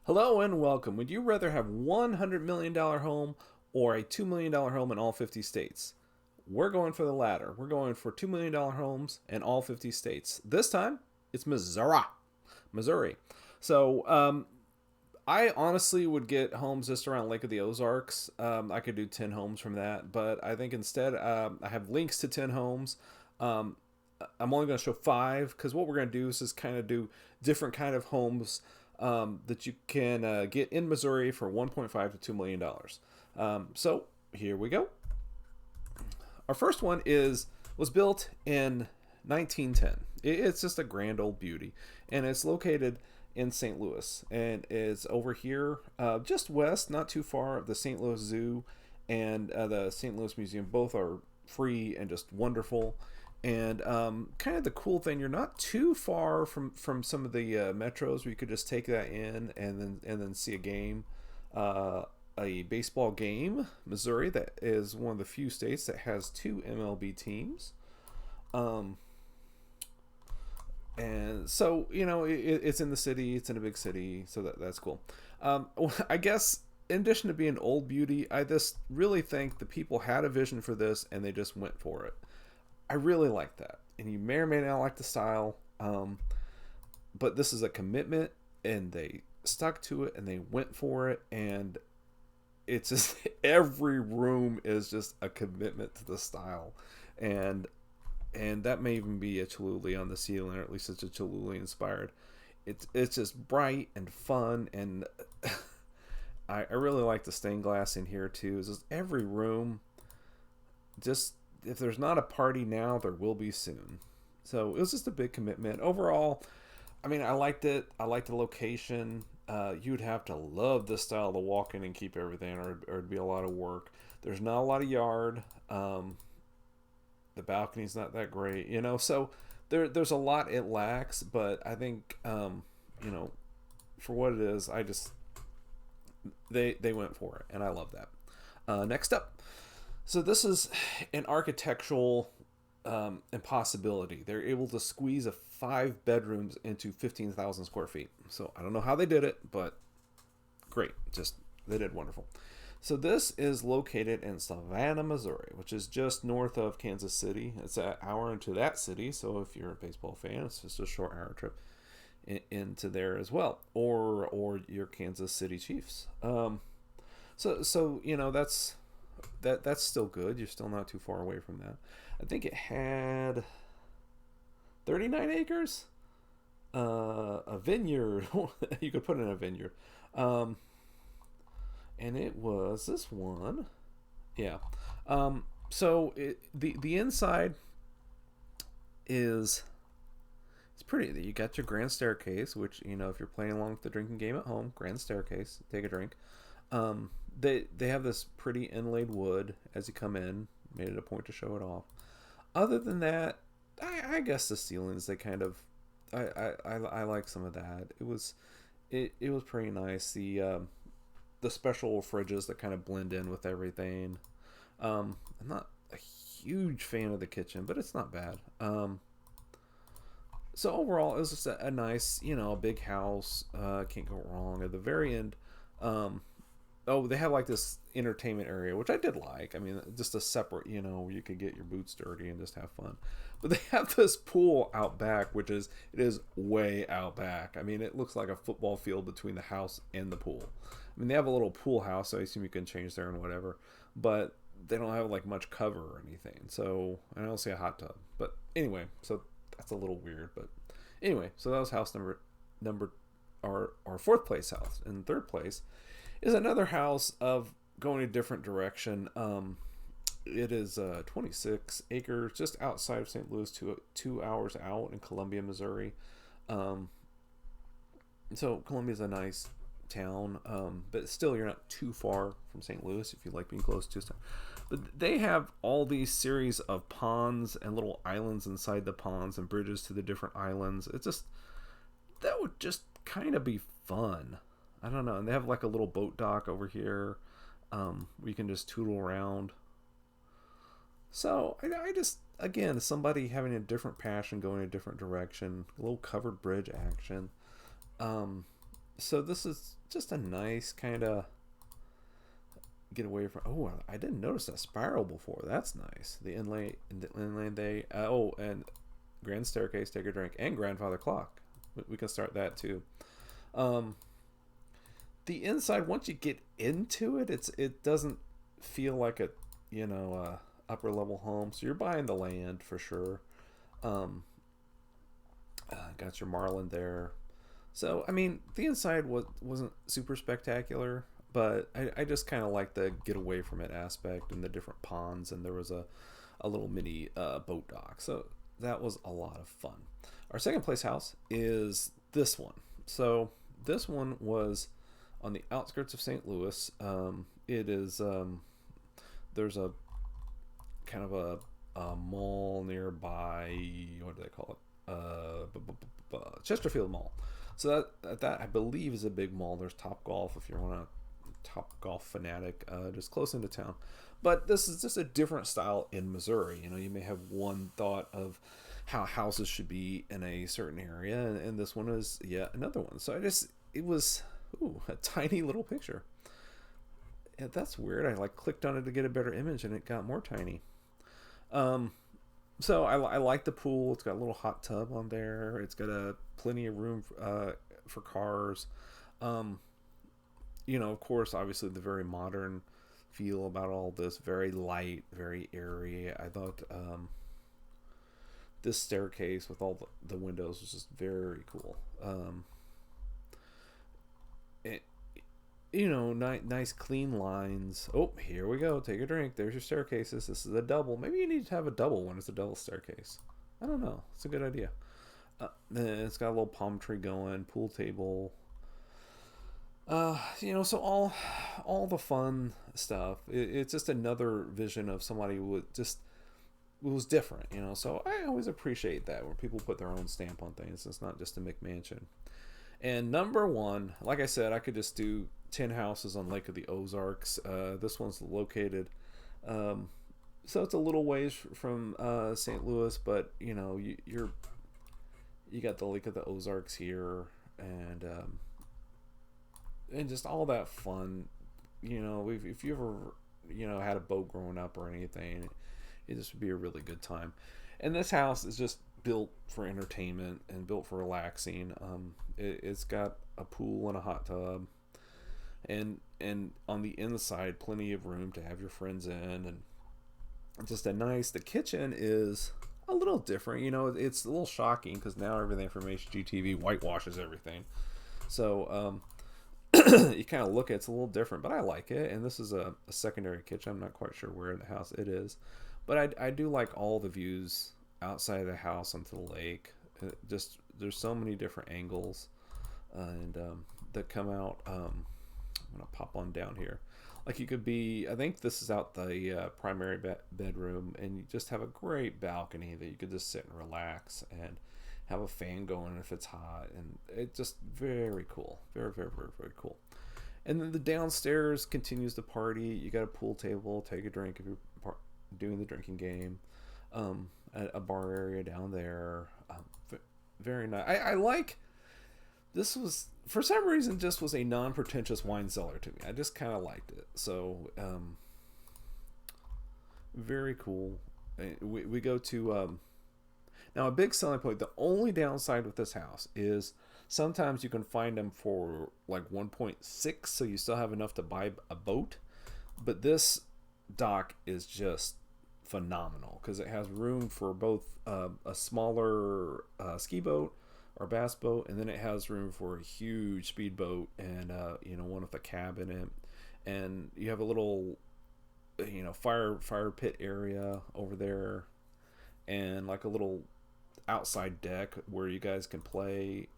Hello and welcome. Would you rather have $100 million home or a $2 million home in all 50 states? We're going for the latter. We're going for $2 million homes in all 50 states. This time, it's Missouri. Missouri. So, I honestly would get homes just around Lake of the Ozarks. I could do 10 homes from that, but I think instead I have links to 10 homes. Um, I'm only going to show five because what we're going to do is just kind of do different kind of homes that you can get in Missouri for 1.5 to $2 million. So here we go. Our first one was built in 1910. It's just a grand old beauty, and it's located in St. Louis, and it's over here just west, not too far of the St. Louis Zoo and the St. Louis Museum. Both are free and just wonderful. And kind of the cool thing, you're not too far from some of the metros where you could just take that in and then see a game, a baseball game. Missouri, that is one of the few states that has two MLB teams. Um, and so it's in the city, it's in a big city, so that's cool. I guess in addition to being old beauty, I just really think the people had a vision for this and they just went for it. I really like that. And you may or may not like the style, but this is a commitment, and they stuck to it and they went for it. And it's just every room is just a commitment to the style, and that may even be a Cholula on the ceiling, or at least it's a Cholula inspired. It's just bright and fun, and I really like the stained glass in here too. It's just every room just if there's not a party now, there will be soon. So it was just a big commitment. Overall, I mean, I liked it. I liked the location. You'd have to love this style to walk in and keep everything, or it'd be a lot of work. There's not a lot of yard. The balcony's not that great, So there's a lot it lacks, but I think you know, for what it is, they went for it, and I love that. Next up, so this is an architectural impossibility. They're able to squeeze a 5 bedrooms into 15,000 square feet. So I don't know how they did it, but great. Just they did wonderful. So this is located in Savannah, Missouri, which is just north of Kansas City. It's an hour into that city, so if you're a baseball fan, it's just a short hour trip into there as well, or your Kansas City Chiefs. So that's still good. You're still not too far away from that. I think it had 39 acres, a vineyard. You could put in a vineyard, and it was this one. Yeah. The inside is it's pretty. You got your grand staircase, which if you're playing along with the drinking game at home, grand staircase, take a drink. They have this pretty inlaid wood as you come in. Made it a point to show it off. Other than that, I guess the ceilings they kind of I like some of that. It was pretty nice. The special fridges that kind of blend in with everything. I'm not a huge fan of the kitchen, but it's not bad. So overall, it was just a nice, a big house. Can't go wrong. At the very end, oh, they have like this entertainment area, which I did like. I mean, just a separate, where you could get your boots dirty and just have fun. But they have this pool out back, it is way out back. I mean, it looks like a football field between the house and the pool. I mean, they have a little pool house, so I assume you can change there and whatever. But they don't have like much cover or anything. So I don't see a hot tub. But anyway, so that's a little weird. But anyway, so that was house number our fourth place house. And third place is another house of going a different direction. It is 26 acres just outside of St. Louis, 2 hours out in Columbia, Missouri. So Columbia is a nice town, but still you're not too far from St. Louis if you like being close to it. But they have all these series of ponds and little islands inside the ponds and bridges to the different islands. That would just kind of be fun. I don't know. And they have like a little boat dock over here where you can just tootle around. So I just, again, somebody having a different passion, going a different direction, a little covered bridge action. So this is just a nice kind of get away from. Oh, I didn't notice that spiral before. That's nice. The inlay they. Oh, and grand staircase, take a drink, and grandfather clock. We can start that too. Um, the inside, once you get into it, it doesn't feel like a upper level home. So you're buying the land for sure. Um, got your marlin there. So I mean, the inside wasn't super spectacular, but I just kind of like the get away from it aspect and the different ponds, and there was a little mini boat dock. So that was a lot of fun. Our second place house is this one. So this one was on the outskirts of St. Louis. It is there's a kind of a mall nearby. What do they call it? Chesterfield Mall. So that I believe is a big mall. There's Top Golf if you're a Top Golf fanatic, just close into town. But this is just a different style in Missouri. You may have one thought of how houses should be in a certain area, and this one is yet another one. So it was a tiny little picture. Yeah, that's weird. I clicked on it to get a better image, and it got more tiny. Um, so I like the pool. It's got a little hot tub on there. It's got plenty of room for cars. Um, of course, obviously the very modern feel about all this, very light, very airy. I thought this staircase with all the windows was just very cool. It, nice clean lines. Oh, here we go. Take a drink. There's your staircases. This is a double. Maybe you need to have a double one. It's a double staircase. I don't know. It's a good idea. Then it's got a little palm tree going, pool table. So all the fun stuff. It's just another vision of somebody who was different. So I always appreciate that when people put their own stamp on things. It's not just a McMansion. And number one, like I said, I could just do 10 houses on Lake of the Ozarks. This one's located, so it's a little ways from St. Louis, but you got the Lake of the Ozarks here, and just all that fun. If you ever had a boat growing up or anything, it just would be a really good time. And this house is just built for entertainment and built for relaxing. It's got a pool and a hot tub, and on the inside, plenty of room to have your friends in, and just the kitchen is a little different. It's a little shocking because now everything from HGTV whitewashes everything. So you kind of look at it's a little different, but I like it. And this is a secondary kitchen. I'm not quite sure where in the house it is, but I do like all the views outside of the house onto the lake. Just there's so many different angles, and that come out. I'm gonna pop on down here. You could be. I think this is out the primary bedroom, and you just have a great balcony that you could just sit and relax and have a fan going if it's hot, and it's just very cool. Very, very, very, very cool. And then the downstairs continues the party. You got a pool table, take a drink if you're doing the drinking game. A bar area down there. Very nice. I like. This was for some reason just was a non-pretentious wine cellar to me. I just kind of liked it. So very cool. We go to now a big selling point. The only downside with this house is sometimes you can find them for 1.6, so you still have enough to buy a boat. But this dock is just phenomenal because it has room for both a smaller ski boat or bass boat, and then it has room for a huge speedboat and one with a cab in it, and you have a little fire pit area over there, and a little outside deck where you guys can play,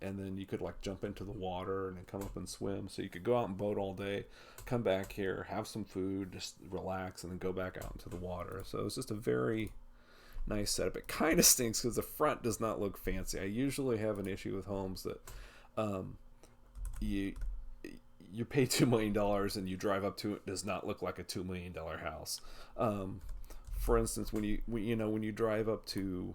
and then you could jump into the water and then come up and swim. So you could go out and boat all day, come back here, have some food, just relax, and then go back out into the water. So it's just a very nice setup. It kind of stinks because the front does not look fancy. I usually have an issue with homes that you pay $2 million and you drive up to it does not look like a $2 million house. For instance, when you drive up to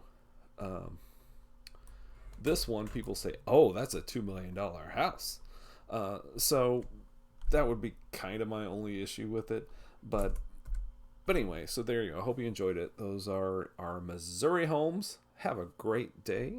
This one, people say, oh, that's a $2 million house. So that would be kind of my only issue with it. But anyway, so there you go. I hope you enjoyed it. Those are our Missouri homes. Have a great day.